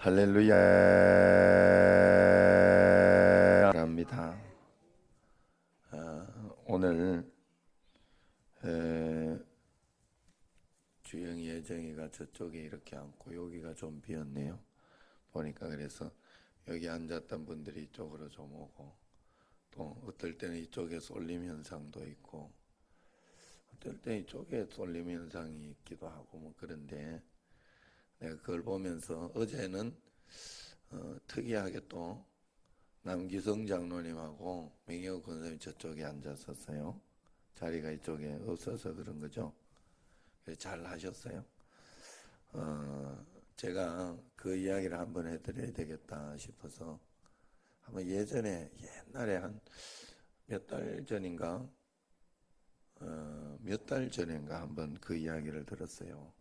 할렐루야 합니다. 오늘 주영이 예정이가 저쪽에 이렇게 앉고 여기가 좀 비었네요. 보니까 그래서 여기 앉았던 분들이 이쪽으로 좀 오고, 또 어떨 때는 이쪽에 쏠림 현상도 있고 어떨 때 이쪽에 쏠림 현상이 있기도 하고 뭐 그런데, 내가 그걸 보면서 어제는 특이하게 또 남기성 장로님하고 명예우 권사님이 저쪽에 앉았었어요. 자리가 이쪽에 없어서 그런 거죠. 잘 하셨어요. 제가 그 이야기를 한번 해드려야 되겠다 싶어서 한번 옛날에 한 몇 달 전인가 한번 그 이야기를 들었어요.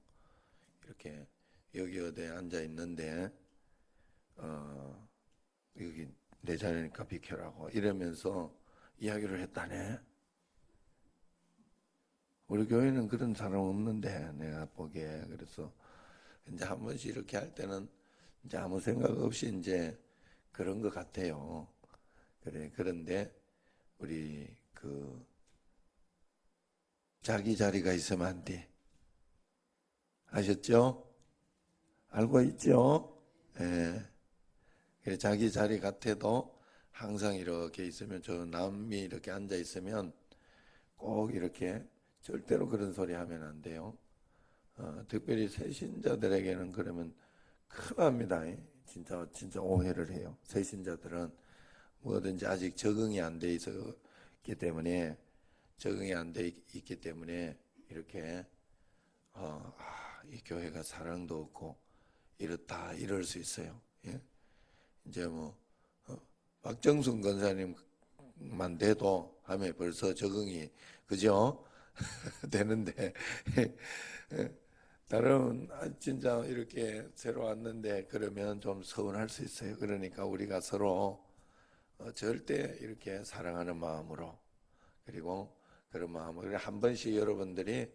이렇게 여기 어디에 앉아 있는데 여기 내 자리니까 비켜라고 이러면서 이야기를 했다네. 우리 교회는 그런 사람 없는데 내가 보기에. 그래서 이제 한 번씩 이렇게 할 때는 이제 아무 생각 없이 이제 그런 것 같아요. 그런데 우리 자기 자리가 있으면 안 돼. 아셨죠? 알고 있죠? 예. 그래, 자기 자리 같아도 항상 이렇게 있으면, 저 남이 이렇게 앉아 있으면 꼭 이렇게 절대로 그런 소리 하면 안 돼요. 특별히 새신자들에게는 그러면 큰일 납니다. 진짜 오해를 해요. 새신자들은 뭐든지 아직 적응이 안 돼 있기 때문에, 이렇게 이 교회가 사랑도 없고 이렇다 이럴 수 있어요. 예? 이제 박정순 권사님만 돼도 하면 벌써 적응이, 그죠? 되는데 다른 진짜 이렇게 새로 왔는데 그러면 좀 서운할 수 있어요. 그러니까 우리가 서로 절대 이렇게 사랑하는 마음으로, 그리고 그런 마음으로 한 번씩 여러분들이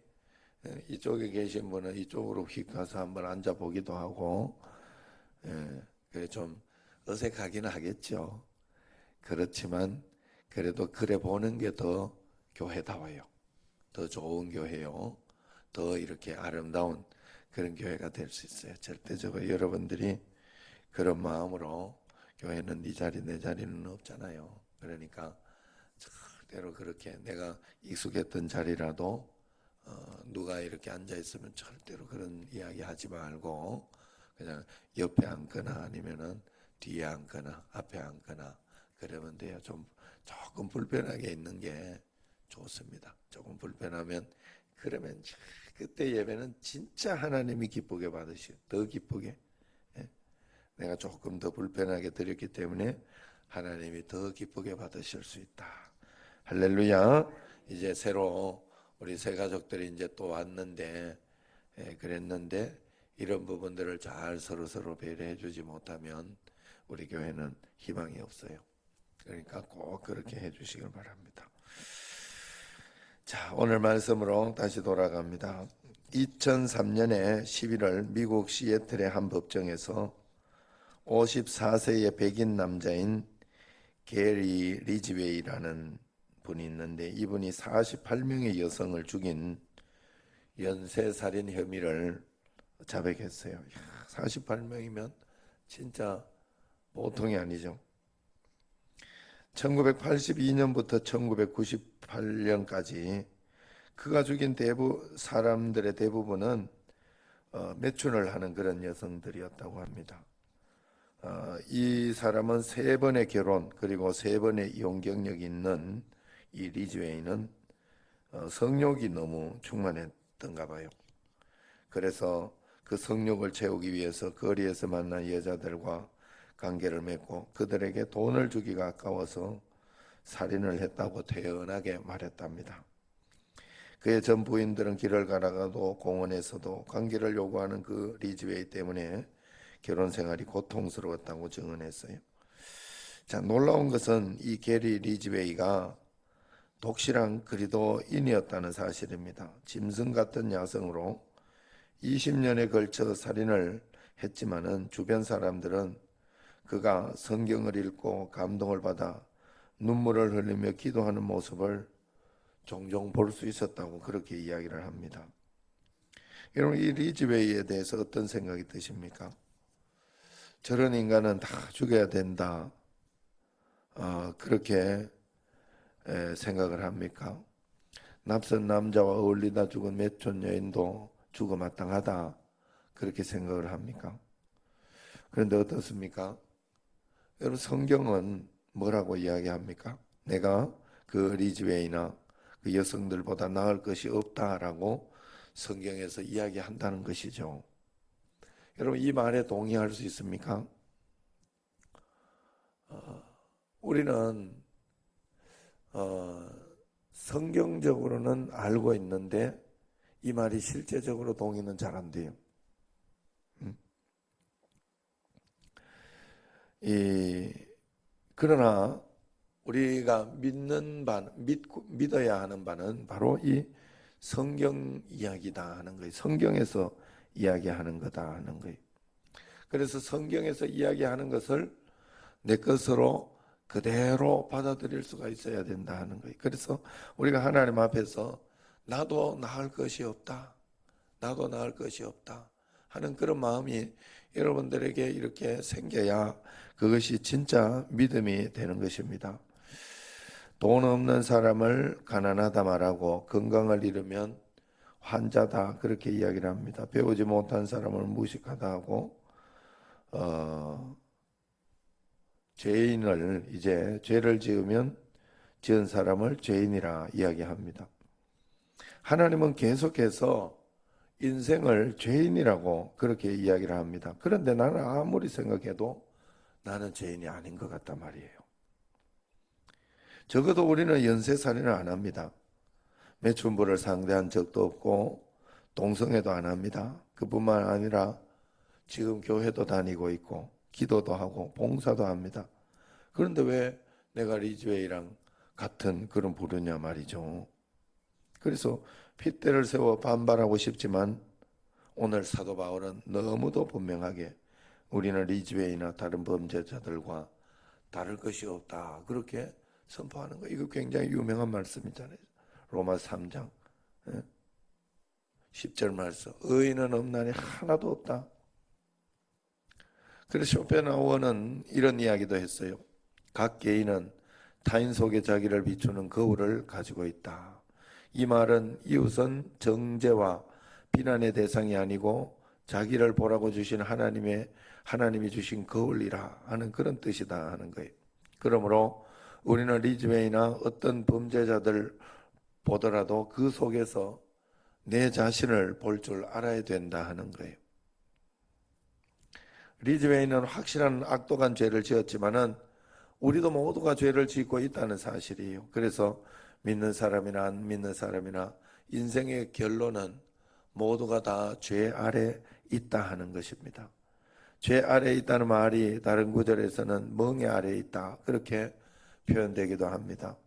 이쪽에 계신 분은 이쪽으로 휙 가서 한번 앉아 보기도 하고, 그래 좀 어색하기는 하겠죠. 그렇지만 그래도 그래 보는 게 더 교회다워요. 더 좋은 교회요. 더 이렇게 아름다운 그런 교회가 될 수 있어요. 절대적으로 여러분들이 그런 마음으로, 교회는 네 자리 내 자리는 없잖아요. 그러니까 절대로 그렇게 내가 익숙했던 자리라도 누가 이렇게 앉아 있으면 절대로 그런 이야기 하지 말고 그냥 옆에 앉거나 아니면은 뒤에 앉거나 앞에 앉거나 그러면 돼요. 조금 불편하게 있는 게 좋습니다. 조금 불편하면, 그러면 그때 예배는 진짜 하나님이 기쁘게 받으시고 더 기쁘게. 예? 내가 조금 더 불편하게 드렸기 때문에 하나님이 더 기쁘게 받으실 수 있다. 할렐루야. 이제 새로 우리 새 가족들이 이제 또 왔는데, 그랬는데 이런 부분들을 잘 서로 배려해 주지 못하면 우리 교회는 희망이 없어요. 그러니까 꼭 그렇게 해 주시길 바랍니다. 자, 오늘 말씀으로 다시 돌아갑니다. 2003년에 11월 미국 시애틀의 한 법정에서 54세의 백인 남자인 게리 리즈웨이라는 분이 있는데, 이분이 48명의 여성을 죽인 연쇄살인 혐의를 자백했어요. 48명이면 진짜 보통이 아니죠. 1982년부터 1998년까지 그가 죽인 사람들의 대부분은 매춘을 하는 그런 여성들이었다고 합니다. 이 사람은 3번의 결혼 그리고 3번의 이혼 경력이 있는 이 리즈웨이는 성욕이 너무 충만했던가 봐요. 그래서 그 성욕을 채우기 위해서 거리에서 만난 여자들과 관계를 맺고 그들에게 돈을 주기가 아까워서 살인을 했다고 태연하게 말했답니다. 그의 전 부인들은 길을 가다가도 공원에서도 관계를 요구하는 그 리즈웨이 때문에 결혼 생활이 고통스러웠다고 증언했어요. 자, 놀라운 것은 이 게리 리즈웨이가 독실한 그리스도인이었다는 사실입니다. 짐승 같은 야성으로 20년에 걸쳐 살인을 했지만은 주변 사람들은 그가 성경을 읽고 감동을 받아 눈물을 흘리며 기도하는 모습을 종종 볼 수 있었다고 그렇게 이야기를 합니다. 여러분, 이 리즈웨이에 대해서 어떤 생각이 드십니까? 저런 인간은 다 죽여야 된다, 그렇게 생각을 합니까? 낯선 남자와 어울리다 죽은 매촌 여인도 죽어 마땅하다, 그렇게 생각을 합니까? 그런데 어떻습니까? 여러분, 성경은 뭐라고 이야기합니까? 내가 그 리즈웨이나 그 여성들보다 나을 것이 없다라고 성경에서 이야기한다는 것이죠. 여러분, 이 말에 동의할 수 있습니까? 우리는 성경적으로는 알고 있는데 이 말이 실제적으로 동의는 잘 안 돼요. 그러나 우리가 믿어야 하는 바는 바로 이 성경 이야기다 하는 거예요. 성경에서 이야기하는 거다 하는 거예요. 그래서 성경에서 이야기하는 것을 내 것으로 그대로 받아들일 수가 있어야 된다 하는 거예요. 그래서 우리가 하나님 앞에서 나도 나을 것이 없다, 나도 나을 것이 없다 하는 그런 마음이 여러분들에게 이렇게 생겨야 그것이 진짜 믿음이 되는 것입니다. 돈 없는 사람을 가난하다 말하고 건강을 잃으면 환자다, 그렇게 이야기를 합니다. 배우지 못한 사람을 무식하다 하고 죄인을, 이제 죄를 지으면 지은 사람을 죄인이라 이야기합니다. 하나님은 계속해서 인생을 죄인이라고 그렇게 이야기를 합니다. 그런데 나는 아무리 생각해도 나는 죄인이 아닌 것 같단 말이에요. 적어도 우리는 연쇄살인을 안 합니다. 매춘부를 상대한 적도 없고 동성애도 안 합니다. 그뿐만 아니라 지금 교회도 다니고 있고 기도도 하고 봉사도 합니다. 그런데 왜 내가 리즈웨이랑 같은 그런 부류냐 말이죠. 그래서 핏대를 세워 반발하고 싶지만 오늘 사도 바울은 너무도 분명하게 우리는 리즈웨이나 다른 범죄자들과 다를 것이 없다, 그렇게 선포하는 거예요. 이거 굉장히 유명한 말씀이잖아요. 로마 3장 10절 말씀, 의인은 없나니 하나도 없다. 그래서 쇼펜하우어는 이런 이야기도 했어요. 각 개인은 타인 속에 자기를 비추는 거울을 가지고 있다. 이 말은 이웃은 정죄와 비난의 대상이 아니고 자기를 보라고 주신 하나님이 주신 거울이라 하는 그런 뜻이다 하는 거예요. 그러므로 우리는 리즈웨이나 어떤 범죄자들 보더라도 그 속에서 내 자신을 볼 줄 알아야 된다 하는 거예요. 리즈웨이는 확실한 악독한 죄를 지었지만은 우리도 모두가 죄를 짓고 있다는 사실이에요. 그래서 믿는 사람이나 안 믿는 사람이나 인생의 결론은 모두가 다 죄 아래 있다 하는 것입니다. 죄 아래 있다는 말이 다른 구절에서는 멍에 아래 있다, 그렇게 표현되기도 합니다.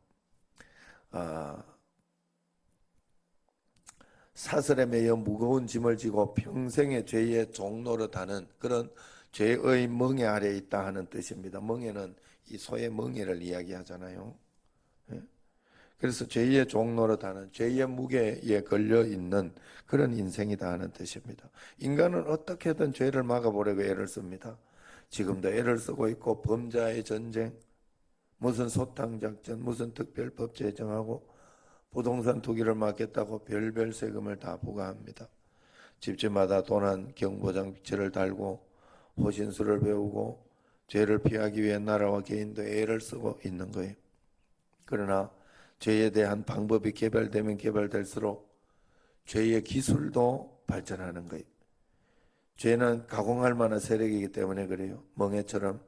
사슬에 매여 무거운 짐을 지고 평생의 죄의 종노릇하는 그런 죄의 멍에 아래 있다 하는 뜻입니다. 멍에는 이 소의 멍에를 이야기하잖아요. 그래서 죄의 종노릇하는, 죄의 무게에 걸려 있는 그런 인생이다 하는 뜻입니다. 인간은 어떻게든 죄를 막아보려고 애를 씁니다. 지금도 애를 쓰고 있고 범자의 전쟁, 무슨 소탕작전, 무슨 특별법 제정하고 부동산 투기를 막겠다고 별별 세금을 다 부과합니다. 집집마다 도난 경보장치를 달고 호신술을 배우고 죄를 피하기 위해 나라와 개인도 애를 쓰고 있는 거예요. 그러나 죄에 대한 방법이 개발되면 개발될수록 죄의 기술도 발전하는 거예요. 죄는 가공할 만한 세력이기 때문에 그래요. 멍에처럼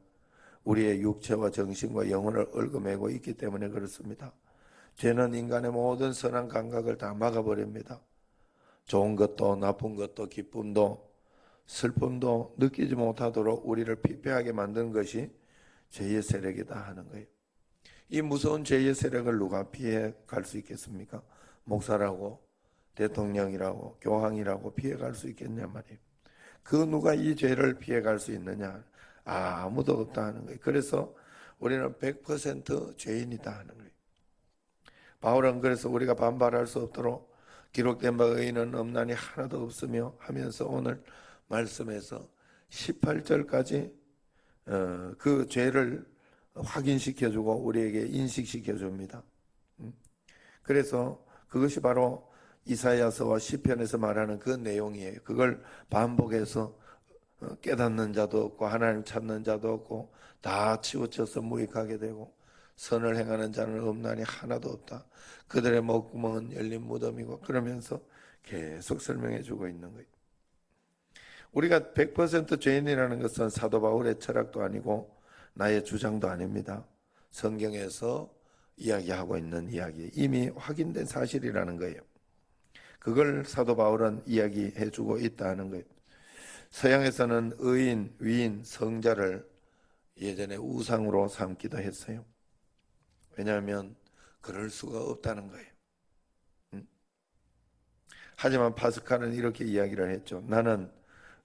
우리의 육체와 정신과 영혼을 얽어매고 있기 때문에 그렇습니다. 죄는 인간의 모든 선한 감각을 다 막아버립니다. 좋은 것도 나쁜 것도 기쁨도 슬픔도 느끼지 못하도록 우리를 피폐하게 만드는 것이 죄의 세력이다 하는 거예요. 이 무서운 죄의 세력을 누가 피해 갈 수 있겠습니까? 목사라고, 대통령이라고, 교황이라고 피해 갈 수 있겠냐 말이에요. 그 누가 이 죄를 피해갈 수 있느냐? 아무도 없다 하는 거예요. 그래서 우리는 100% 죄인이다 하는 거예요. 바울은 그래서 우리가 반발할 수 없도록 기록된 바 의인은 없나니 하나도 없으며 하면서 오늘 말씀에서 18절까지 그 죄를 확인시켜주고 우리에게 인식시켜줍니다. 그래서 그것이 바로 이사야서와 시편에서 말하는 그 내용이에요. 그걸 반복해서 깨닫는 자도 없고 하나님 찾는 자도 없고 다 치우쳐서 무익하게 되고 선을 행하는 자는 없나니 하나도 없다. 그들의 목구멍은 열린 무덤이고 그러면서 계속 설명해 주고 있는 거예요. 우리가 100% 죄인이라는 것은 사도 바울의 철학도 아니고 나의 주장도 아닙니다. 성경에서 이야기하고 있는 이야기, 이미 확인된 사실이라는 거예요. 그걸 사도 바울은 이야기해 주고 있다는 거예요. 서양에서는 의인, 위인, 성자를 예전에 우상으로 삼기도 했어요. 왜냐하면 그럴 수가 없다는 거예요. 하지만 파스칼은 이렇게 이야기를 했죠. 나는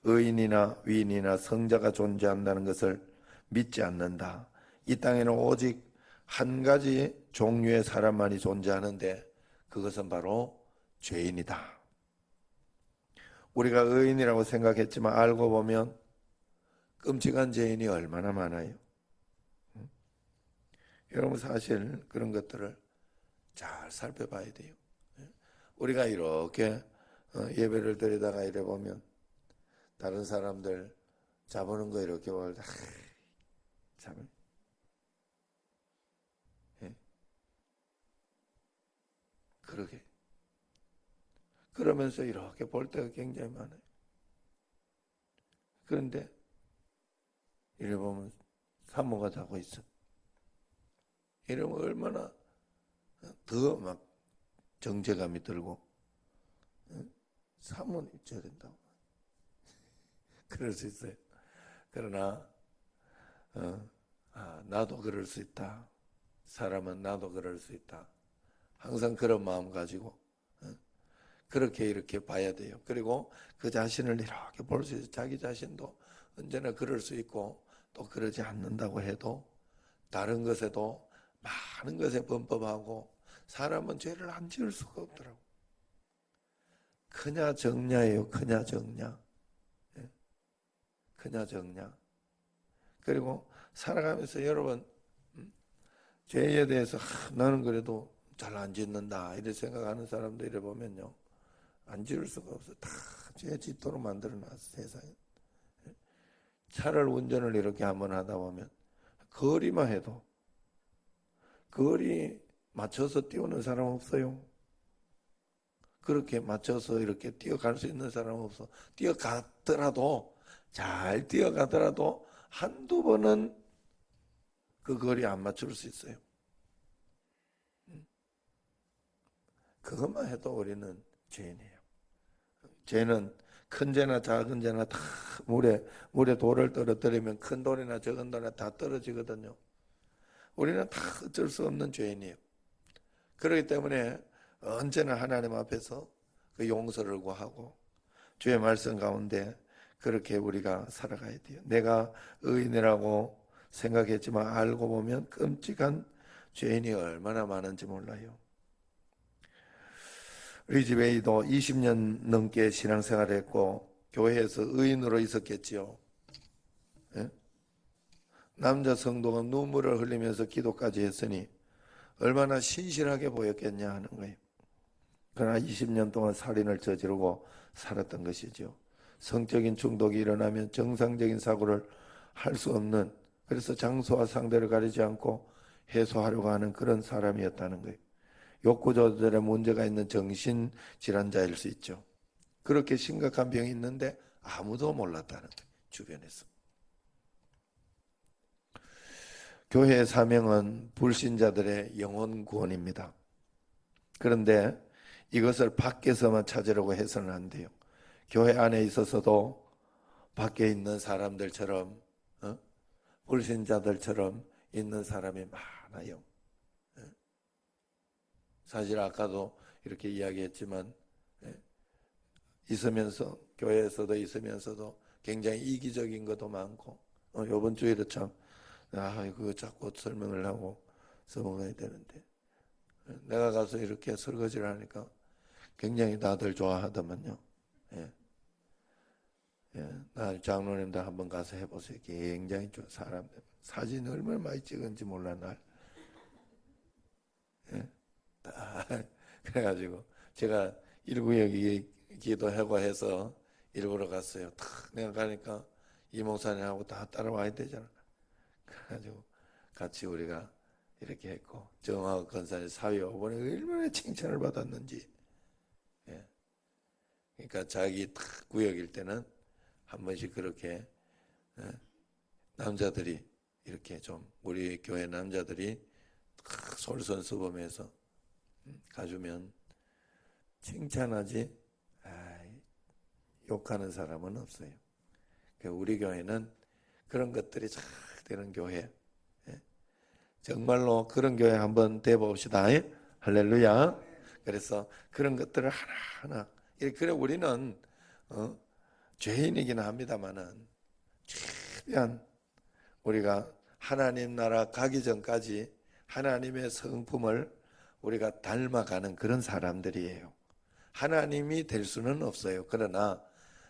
의인이나 위인이나 성자가 존재한다는 것을 믿지 않는다. 이 땅에는 오직 한 가지 종류의 사람만이 존재하는데 그것은 바로 죄인이다. 우리가 의인이라고 생각했지만 알고 보면 끔찍한 죄인이 얼마나 많아요. 여러분 사실 그런 것들을 잘 살펴봐야 돼요. 우리가 이렇게 예배를 드리다가 이래 보면 다른 사람들 잡아놓은 거 이렇게 볼 때 참 그러게 그러면서 이렇게 볼 때가 굉장히 많아요. 그런데 이래 보면 사모가 자고 있어. 이러면 얼마나 더 막 정죄감이 들고 사모는 입져야 된다고 그럴 수 있어요. 그러나 나도 그럴 수 있다. 사람은 나도 그럴 수 있다. 항상 그런 마음 가지고 그렇게 이렇게 봐야 돼요. 그리고 그 자신을 이렇게 볼 수 있어요. 자기 자신도 언제나 그럴 수 있고 또 그러지 않는다고 해도 다른 것에도 많은 것에 범법하고 사람은 죄를 안 지을 수가 없더라고. 크냐 적냐예요. 크냐 적냐. 크냐 적냐. 그리고 살아가면서 여러분 죄에 대해서 나는 그래도 잘 안 짓는다 이렇게 생각하는 사람들 이래 보면요 안 지을 수가 없어. 다 죄 짓도록 만들어놨어 세상에. 차를 운전을 이렇게 한번 하다 보면 거리만 해도 거리 맞춰서 띄우는 사람 없어요. 그렇게 맞춰서 이렇게 뛰어갈 수 있는 사람 없어. 뛰어가더라도 잘 뛰어가더라도 한두 번은 그 거리 안 맞출 수 있어요. 그것만 해도 우리는 죄인이에요. 죄는 큰 죄나 작은 죄나 다 물에 돌을 떨어뜨리면 큰 돌이나 작은 돌이나 다 떨어지거든요. 우리는 다 어쩔 수 없는 죄인이에요. 그렇기 때문에 언제나 하나님 앞에서 그 용서를 구하고 주의 말씀 가운데 그렇게 우리가 살아가야 돼요. 내가 의인이라고 생각했지만 알고 보면 끔찍한 죄인이 얼마나 많은지 몰라요. 리즈베이도 20년 넘게 신앙생활을 했고 교회에서 의인으로 있었겠지요. 예? 남자 성도가 눈물을 흘리면서 기도까지 했으니 얼마나 신실하게 보였겠냐 하는 거예요. 그러나 20년 동안 살인을 저지르고 살았던 것이죠. 성적인 중독이 일어나면 정상적인 사고를 할 수 없는, 그래서 장소와 상대를 가리지 않고 해소하려고 하는 그런 사람이었다는 거예요. 욕구 조절에 문제가 있는 정신질환자일 수 있죠. 그렇게 심각한 병이 있는데 아무도 몰랐다는 거예요. 주변에서. 교회의 사명은 불신자들의 영혼 구원입니다. 그런데 이것을 밖에서만 찾으려고 해서는 안 돼요. 교회 안에 있어서도 밖에 있는 사람들처럼 불신자들처럼 있는 사람이 많아요. 사실 아까도 이렇게 이야기했지만 있으면서 교회에서도 있으면서도 굉장히 이기적인 것도 많고, 이번 주에도 참, 그거 자꾸 설명을 하고 써먹어야 되는데, 내가 가서 이렇게 설거지를 하니까 굉장히 다들 좋아하더만요. 예. 예. 나 장로님도 한번 가서 해보세요. 굉장히 사람들 사진 얼마나 많이 찍은지 몰라 날. 예. 그래가지고 제가 일구역이 기도하고 해서 일부러 갔어요. 탁 내가 가니까 이 목사님하고 다 따라와야 되잖아. 그래가지고 같이 우리가 이렇게 했고, 정화국 건사의 사회 오번에 얼마나 칭찬을 받았는지. 예. 그러니까 자기 탁 구역일 때는 한 번씩 그렇게, 예, 남자들이 이렇게 좀 우리 교회 남자들이 탁 솔선수범해서 가주면 칭찬하지, 욕하는 사람은 없어요. 우리 교회는 그런 것들이 잘 되는 교회. 예. 정말로 그런 교회 한번 돼봅시다. 할렐루야. 그래서 그런 것들을 하나하나, 그래 우리는 죄인이긴 합니다만은 최대한 우리가 하나님 나라 가기 전까지 하나님의 성품을 우리가 닮아가는 그런 사람들이에요. 하나님이 될 수는 없어요. 그러나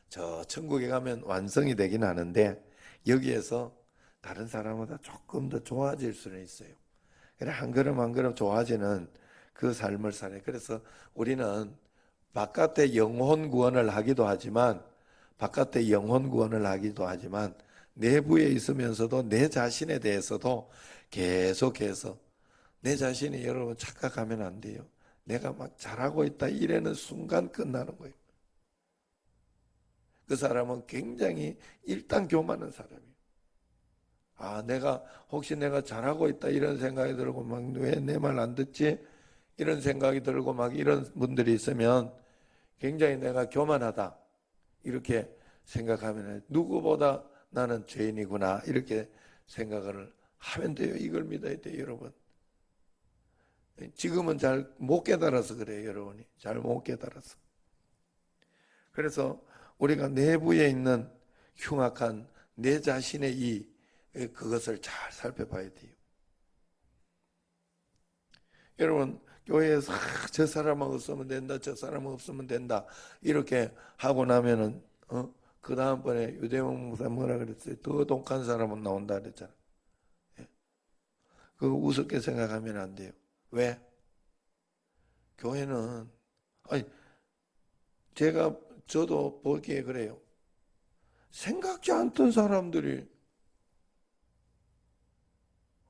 저 천국에 가면 완성이 되긴 하는데 여기에서 다른 사람보다 조금 더 좋아질 수는 있어요. 그래 한 걸음 한 걸음 좋아지는 그 삶을 사네. 그래서 우리는 바깥에 영혼 구원을 하기도 하지만 내부에 있으면서도 내 자신에 대해서도 계속해서 내 자신이 여러분 착각하면 안 돼요. 내가 막 잘하고 있다 이래는 순간 끝나는 거예요. 그 사람은 굉장히 일단 교만한 사람이에요. 내가 혹시 내가 잘하고 있다 이런 생각이 들고 막 왜 내 말 안 듣지? 이런 생각이 들고 막 이런 분들이 있으면 굉장히 내가 교만하다 이렇게 생각하면 누구보다 나는 죄인이구나 이렇게 생각을 하면 돼요. 이걸 믿어야 돼요, 여러분. 지금은 잘 못 깨달아서 그래요, 여러분이. 잘 못 깨달아서. 그래서 우리가 내부에 있는 흉악한 내 자신의 그것을 잘 살펴봐야 돼요. 여러분, 교회에서 저 사람은 없으면 된다, 저 사람은 없으면 된다 이렇게 하고 나면은 그 다음번에 유대용 목사 뭐라 그랬어요? 더 독한 사람은 나온다 그랬잖아. 예. 그거 우습게 생각하면 안 돼요. 왜? 교회는 저도 보기에 그래요. 생각지 않던 사람들이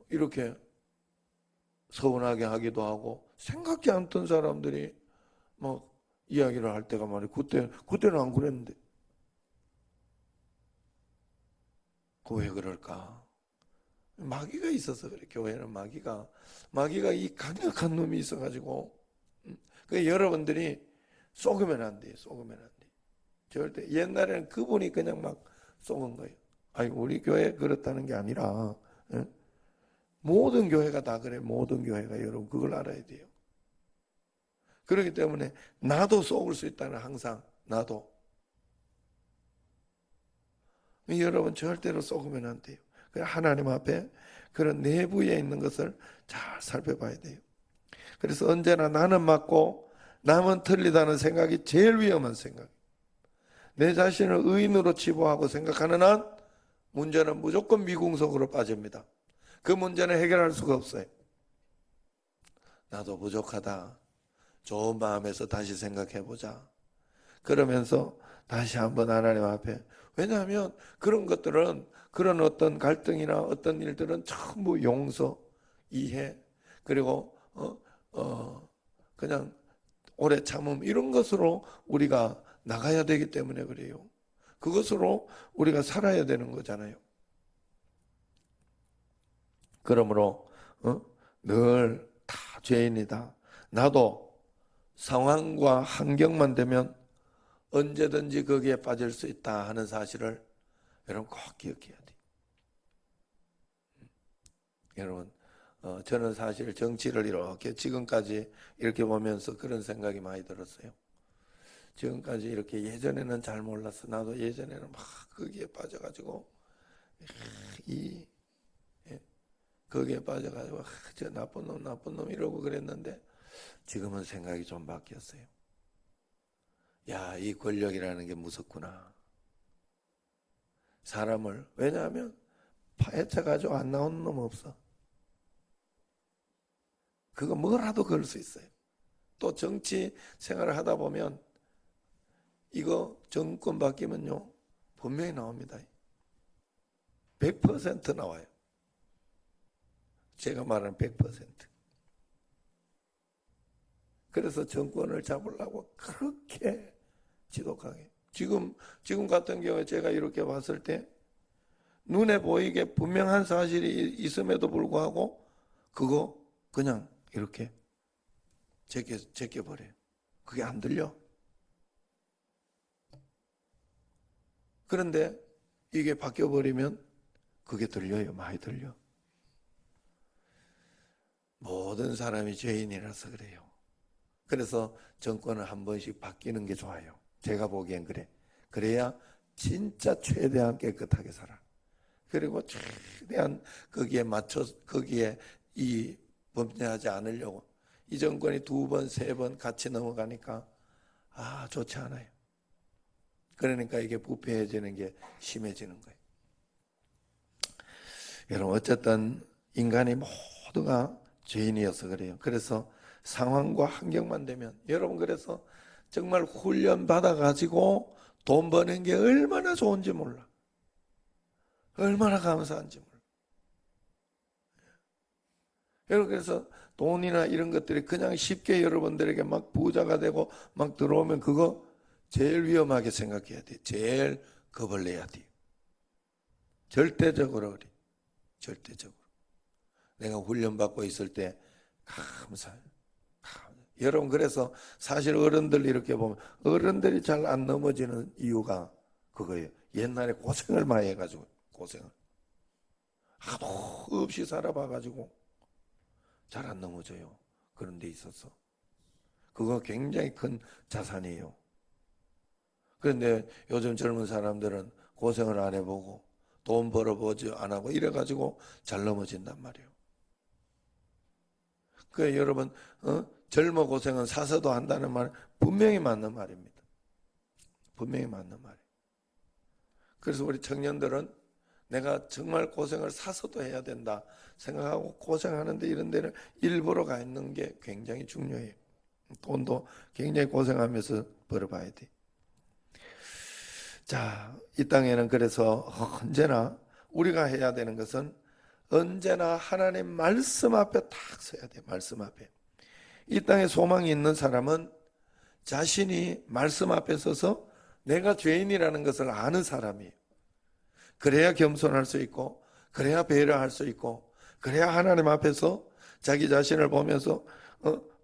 이렇게 서운하게 하기도 하고 생각지 않던 사람들이 막 이야기를 할 때가 많아요. 그때는 안 그랬는데. 왜 그럴까? 마귀가 있어서 그래. 교회는 마귀가 이 강력한 놈이 있어가지고 그 여러분들이 속으면 안 돼요. 속으면 안 돼. 절대 옛날에는 그분이 그냥 막 속은 거예요. 우리 교회 그렇다는 게 아니라 모든 교회가 다 그래. 모든 교회가 여러분 그걸 알아야 돼요. 그렇기 때문에 나도 속을 수 있다는 항상 나도. 여러분 절대로 속으면 안 돼요. 하나님 앞에 그런 내부에 있는 것을 잘 살펴봐야 돼요. 그래서 언제나 나는 맞고 남은 틀리다는 생각이 제일 위험한 생각. 내 자신을 의인으로 치부하고 생각하는 한 문제는 무조건 미궁석으로 빠집니다. 그 문제는 해결할 수가 없어요. 나도 부족하다. 좋은 마음에서 다시 생각해보자. 그러면서 다시 한번 하나님 앞에. 왜냐하면 그런 것들은 그런 어떤 갈등이나 어떤 일들은 전부 용서, 이해, 그리고 그냥 오래 참음 이런 것으로 우리가 나가야 되기 때문에 그래요. 그것으로 우리가 살아야 되는 거잖아요. 그러므로 늘 다 죄인이다. 나도 상황과 환경만 되면 언제든지 거기에 빠질 수 있다 하는 사실을 여러분 꼭 기억해야 돼요. 여러분 저는 사실 정치를 이렇게 지금까지 이렇게 보면서 그런 생각이 많이 들었어요. 지금까지 이렇게 예전에는 잘 몰랐어. 나도 예전에는 막 거기에 빠져가지고 이 예, 거기에 빠져가지고 저 나쁜 놈 이러고 그랬는데 지금은 생각이 좀 바뀌었어요. 야, 이 권력이라는 게 무섭구나. 사람을, 왜냐하면 파헤쳐가지고 안 나오는 놈 없어. 그거 뭐라도 걸 수 있어요. 또 정치 생활을 하다 보면 이거 정권 바뀌면요 분명히 나옵니다. 100% 나와요. 제가 말하는 100%. 그래서 정권을 잡으려고 그렇게 지독하게. 지금 같은 경우에 제가 이렇게 봤을 때 눈에 보이게 분명한 사실이 있음에도 불구하고 그거 그냥 이렇게 제껴버려요. 그게 안 들려. 그런데 이게 바뀌어버리면 그게 들려요. 많이 들려. 모든 사람이 죄인이라서 그래요. 그래서 정권은 한 번씩 바뀌는 게 좋아요. 제가 보기엔 그래. 그래야 진짜 최대한 깨끗하게 살아. 그리고 최대한 거기에 맞춰, 거기에 이 범죄하지 않으려고. 이 정권이 2번, 3번 같이 넘어가니까 좋지 않아요. 그러니까 이게 부패해지는 게 심해지는 거예요. 여러분 어쨌든 인간이 모두가 죄인이어서 그래요. 그래서 상황과 환경만 되면 여러분 그래서 정말 훈련 받아가지고 돈 버는 게 얼마나 좋은지 몰라. 얼마나 감사한지 몰라. 여러분 그래서 돈이나 이런 것들이 그냥 쉽게 여러분들에게 막 부자가 되고 막 들어오면 그거 제일 위험하게 생각해야 돼. 제일 겁을 내야 돼. 절대적으로 그래. 절대적으로. 내가 훈련받고 있을 때 감사해요. 여러분 그래서 사실 어른들 이렇게 보면 어른들이 잘 안 넘어지는 이유가 그거예요. 옛날에 고생을 많이 해가지고 고생을 하도 없이 살아봐가지고 잘 안 넘어져요. 그런 데 있어서 그거 굉장히 큰 자산이에요. 그런데 요즘 젊은 사람들은 고생을 안 해보고 돈 벌어보지 안 하고 이래가지고 잘 넘어진단 말이에요. 그 여러분 젊어 고생은 사서도 한다는 말 분명히 맞는 말입니다. 분명히 맞는 말이에요. 그래서 우리 청년들은 내가 정말 고생을 사서도 해야 된다 생각하고 고생하는데 이런 데는 일부러 가 있는 게 굉장히 중요해요. 돈도 굉장히 고생하면서 벌어봐야 돼. 자, 이 땅에는 그래서 언제나 우리가 해야 되는 것은 언제나 하나님 말씀 앞에 딱 서야 돼. 말씀 앞에. 이 땅에 소망이 있는 사람은 자신이 말씀 앞에 서서 내가 죄인이라는 것을 아는 사람이에요. 그래야 겸손할 수 있고 그래야 배려할 수 있고 그래야 하나님 앞에서 자기 자신을 보면서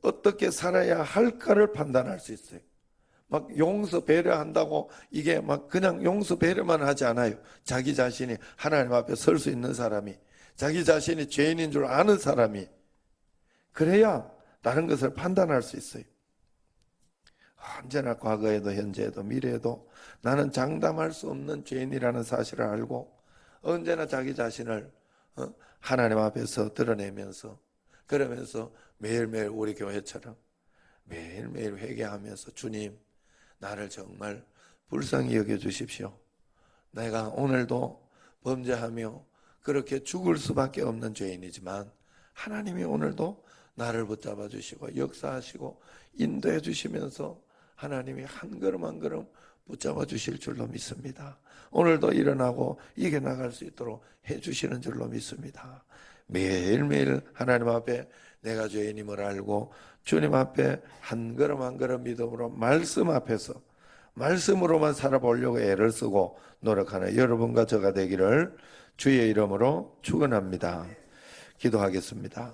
어떻게 살아야 할까를 판단할 수 있어요. 막 용서 배려한다고 이게 막 그냥 용서 배려만 하지 않아요. 자기 자신이 하나님 앞에 설 수 있는 사람이, 자기 자신이 죄인인 줄 아는 사람이, 그래야 다른 것을 판단할 수 있어요. 언제나 과거에도 현재에도 미래에도 나는 장담할 수 없는 죄인이라는 사실을 알고 언제나 자기 자신을 하나님 앞에서 드러내면서 그러면서 매일매일 우리 교회처럼 매일매일 회개하면서 주님 나를 정말 불쌍히 여겨주십시오. 내가 오늘도 범죄하며 그렇게 죽을 수밖에 없는 죄인이지만 하나님이 오늘도 나를 붙잡아 주시고 역사하시고 인도해 주시면서 하나님이 한 걸음 한 걸음 붙잡아 주실 줄로 믿습니다. 오늘도 일어나고 이겨나갈 수 있도록 해 주시는 줄로 믿습니다. 매일매일 하나님 앞에 내가 죄인임을 알고 주님 앞에 한 걸음 한 걸음 믿음으로 말씀 앞에서 말씀으로만 살아보려고 애를 쓰고 노력하는 여러분과 저가 되기를 주의 이름으로 축원합니다. 기도하겠습니다.